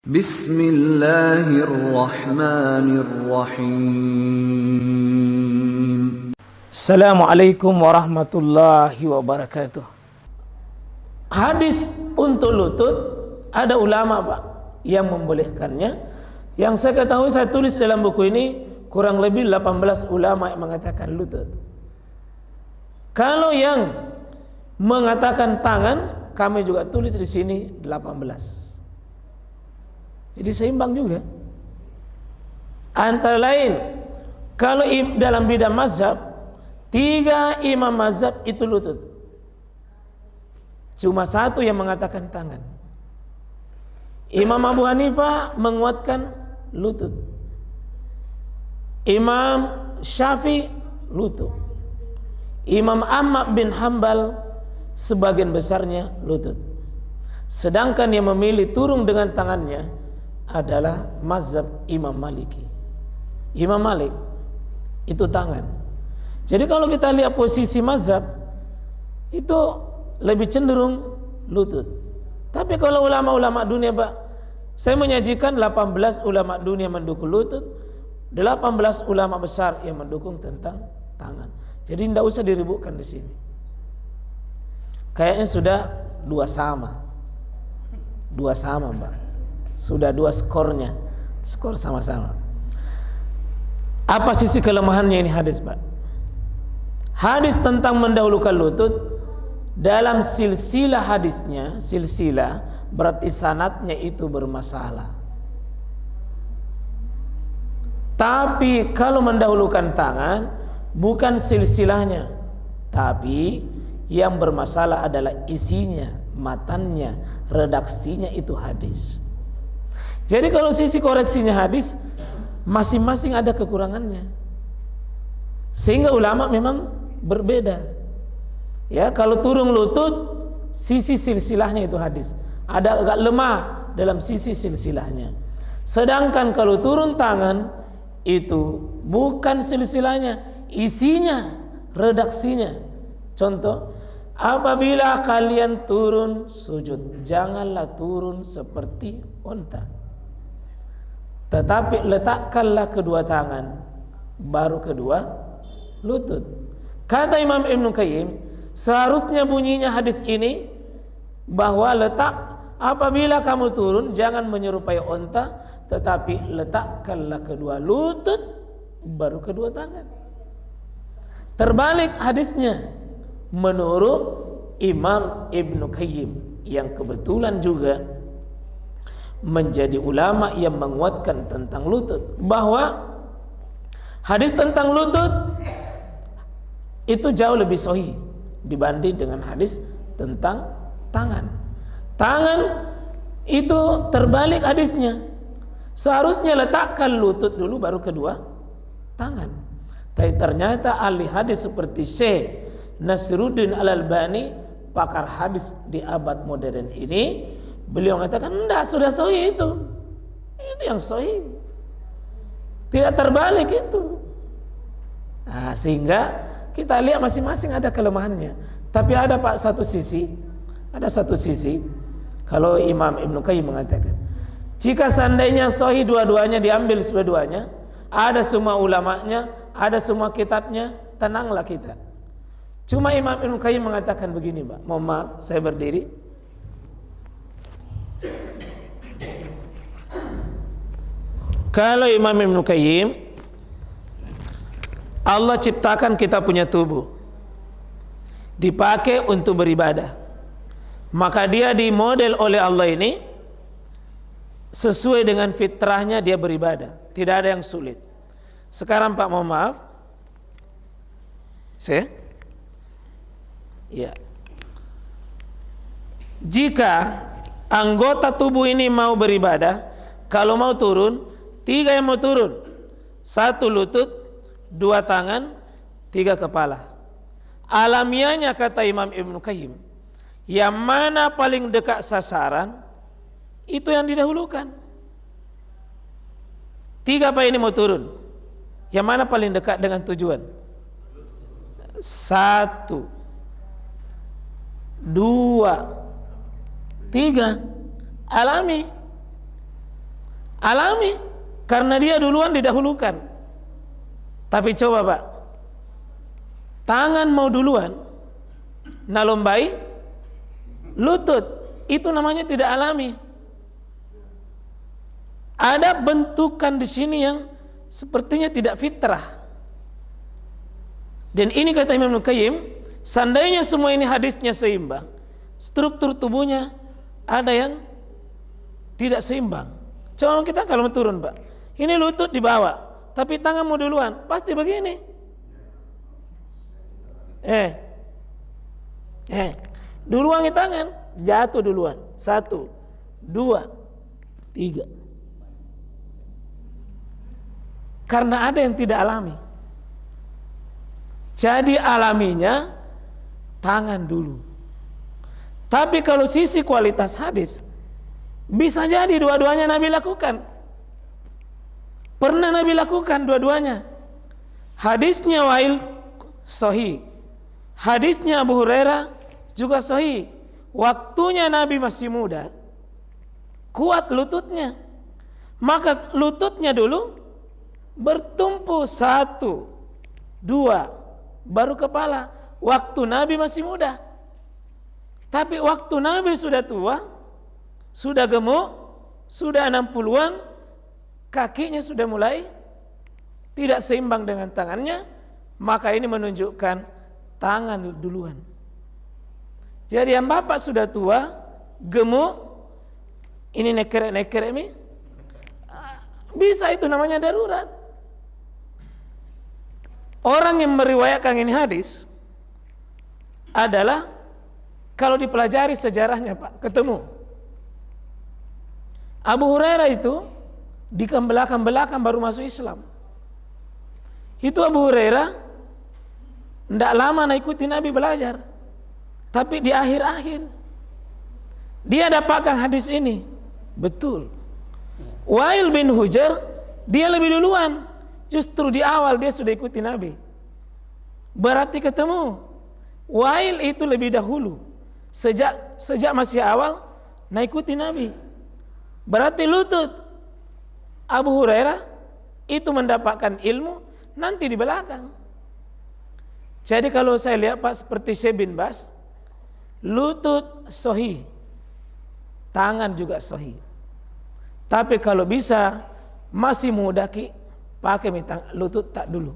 Bismillahirrahmanirrahim. Assalamualaikum warahmatullahi wabarakatuh. Hadis untuk lutut, ada ulama Pak yang membolehkannya. Yang saya ketahui, saya tulis dalam buku ini kurang lebih 18 ulama yang mengatakan lutut. Kalau yang mengatakan tangan, kami juga tulis di sini 18. Jadi seimbang juga. Antara lain, kalau dalam bidang mazhab, 3 imam mazhab itu lutut. Cuma 1 yang mengatakan tangan. Imam Abu Hanifah menguatkan lutut. Imam Syafi'i lutut. Imam Ahmad bin Hanbal sebagian besarnya lutut. Sedangkan yang memilih turun dengan tangannya adalah mazhab Imam Maliki. Imam Malik itu tangan. Jadi kalau kita lihat posisi mazhab itu lebih cenderung lutut. Tapi kalau ulama-ulama dunia Pak, saya menyajikan 18 ulama dunia mendukung lutut, 18 ulama besar yang mendukung tentang tangan. Jadi tidak usah diributkan di sini. Kayaknya sudah 2 sama. 2 sama Pak. Sudah 2 skornya. Skor sama-sama. Apa sisi kelemahannya ini hadis Pak? Hadis tentang mendahulukan lutut, dalam silsilah hadisnya, silsilah berarti sanadnya itu bermasalah. Tapi kalau mendahulukan tangan, bukan silsilahnya, tapi yang bermasalah adalah isinya, matannya, redaksinya itu hadis. Jadi kalau sisi koreksinya hadis, masing-masing ada kekurangannya. Sehingga ulama memang berbeda. Ya, kalau turun lutut, sisi silsilahnya itu hadis. Ada agak lemah dalam sisi silsilahnya. Sedangkan kalau turun tangan, itu bukan silsilahnya, isinya, redaksinya. Contoh, apabila kalian turun sujud, janganlah turun seperti unta, tetapi letakkanlah kedua tangan, baru kedua lutut. Kata Imam Ibn Qayyim, seharusnya bunyinya hadis ini bahwa apabila kamu turun jangan menyerupai unta, tetapi letakkanlah kedua lutut, baru kedua tangan. Terbalik hadisnya menurut Imam Ibn Qayyim, yang kebetulan juga menjadi ulama yang menguatkan tentang lutut, bahwa hadis tentang lutut itu jauh lebih sahih dibanding dengan hadis tentang tangan. Tangan itu terbalik hadisnya. Seharusnya letakkan lutut dulu baru kedua tangan. Tapi ternyata ahli hadis seperti Syekh Nasiruddin Al-Albani, pakar hadis di abad modern ini, beliau mengatakan enggak, sudah sahih itu yang sahih, tidak terbalik itu. Nah, sehingga kita lihat masing-masing ada kelemahannya. Tapi ada Pak satu sisi kalau Imam Ibn Qayyim mengatakan, jika seandainya sahih dua-duanya, diambil dua-duanya, ada semua ulamanya, ada semua kitabnya, tenanglah kita. Cuma Imam Ibn Qayyim mengatakan begini Pak, mohon maaf saya berdiri. Kalau Imam Ibn Qayyim, Allah ciptakan kita punya tubuh, dipakai untuk beribadah, maka dia dimodel oleh Allah ini sesuai dengan fitrahnya, dia beribadah, tidak ada yang sulit. Sekarang Pak, mohon maaf, jika anggota tubuh ini mau beribadah, kalau mau turun, 3 yang mau turun, 1 lutut, 2 tangan, 3 kepala. Alamiahnya kata Imam Ibn Qayyim, yang mana paling dekat sasaran, itu yang didahulukan. 3 apa ini mau turun, yang mana paling dekat dengan tujuan? 1, 2, 3. Alami. Alami, karena dia duluan didahulukan. Tapi coba Pak, tangan mau duluan, nalombai lutut, itu namanya tidak alami. Ada bentukan di sini yang sepertinya tidak fitrah. Dan ini kata Imam Qayyim, seandainya semua ini hadisnya seimbang, struktur tubuhnya ada yang tidak seimbang. Coba kita kalau turun Pak, ini lutut di bawah, tapi tangan mau duluan, pasti begini. Duluan tangan, jatuh duluan. 1, 2, 3. Karena ada yang tidak alami. Jadi alaminya tangan dulu. Tapi kalau sisi kualitas hadis, bisa jadi dua-duanya Nabi lakukan. Pernah Nabi lakukan dua-duanya. Hadisnya Wa'il sahih, hadisnya Abu Hurairah juga sahih. Waktunya Nabi masih muda, kuat lututnya, maka lututnya dulu bertumpu 1, 2, baru kepala. Waktu Nabi masih muda. Tapi waktu Nabi sudah tua, sudah gemuk, sudah 60-an, kakinya sudah mulai tidak seimbang dengan tangannya, maka ini menunjukkan tangan duluan. Jadi yang bapak sudah tua, gemuk, ini neker-neker ini, bisa itu namanya darurat. Orang yang meriwayatkan ini hadis adalah, kalau dipelajari sejarahnya Pak, ketemu Abu Hurairah itu di belakang baru masuk Islam. Itu Abu Hurairah tidak lama ikuti Nabi belajar, tapi di akhir-akhir dia dapatkan hadis ini. Betul, Wa'il bin Hujr dia lebih duluan, justru di awal dia sudah ikuti Nabi. Berarti ketemu Wa'il itu lebih dahulu, sejak masih awal ikuti Nabi. Berarti lutut Abu Hurairah itu mendapatkan ilmu nanti di belakang. Jadi kalau saya lihat Pak, seperti Syekh bin Baz, lutut sahih, tangan juga sahih. Tapi kalau bisa masih muda pakai lutut tak dulu.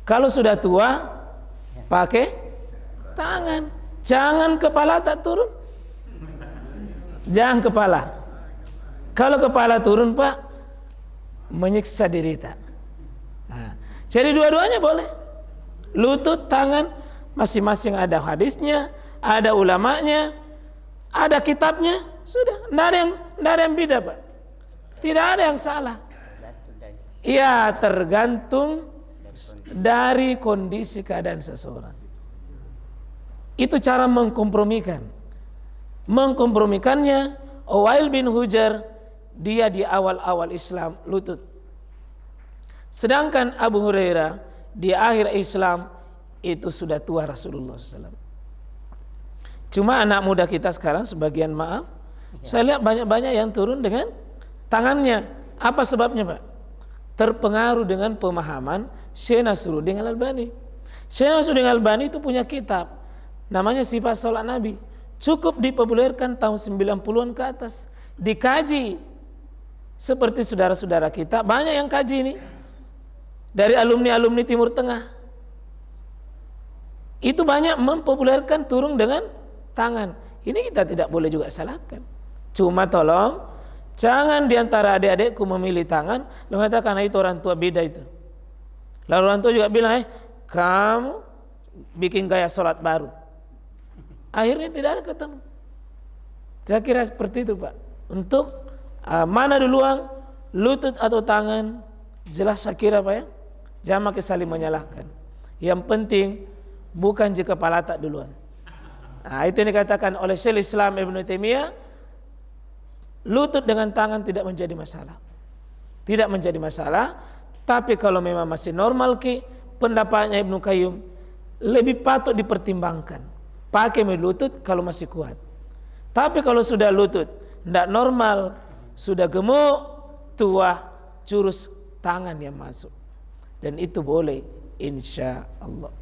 Kalau sudah tua pakai tangan. Jangan kepala tak turun. Jangan kepala. Kalau kepala turun Pak, menyiksa diri tak. Jadi dua-duanya boleh. Lutut, tangan, masing-masing ada hadisnya, ada ulamanya, ada kitabnya, sudah. Tidak ada yang beda Pak. Tidak ada yang salah. Iya, tergantung dari kondisi keadaan seseorang. Itu cara mengkompromikan. Mengkompromikannya, Wa'il bin Hujr dia di awal-awal Islam lutut. Sedangkan Abu Hurairah di akhir Islam itu sudah tua Rasulullah SAW. Cuma anak muda kita sekarang sebagian maaf, saya lihat banyak-banyak yang turun dengan tangannya. Apa sebabnya Pak? Terpengaruh dengan pemahaman Syekh Nasruddin Al-Albani. Syekh Nasruddin Al-Albani itu punya kitab namanya Sifat Salat Nabi. Cukup dipopulerkan tahun 90-an ke atas. Dikaji. Seperti saudara-saudara kita, banyak yang kaji ini. Dari alumni-alumni Timur Tengah. Itu banyak mempopulerkan turun dengan tangan. Ini kita tidak boleh juga salahkan. Cuma tolong, jangan diantara adik-adikku memilih tangan, lalu mengatakan itu orang tua beda itu. Lalu orang tua juga bilang, kamu bikin gaya sholat baru. Akhirnya tidak ada ketemu. Saya kira seperti itu Pak. Untuk mana duluan, lutut atau tangan, jelas saya kira Pak ya. Jangan makin saling menyalahkan. Yang penting bukan jika kepala tak duluan. Itu yang dikatakan oleh Syekh Islam Ibn Taimiyah, lutut dengan tangan tidak menjadi masalah. Tidak menjadi masalah. Tapi kalau memang masih normal pendapatnya Ibnu Qayyim lebih patut dipertimbangkan. Pakai lutut kalau masih kuat. Tapi kalau sudah lutut tidak normal, sudah gemuk, tuah curus tangan yang masuk, dan itu boleh insya Allah.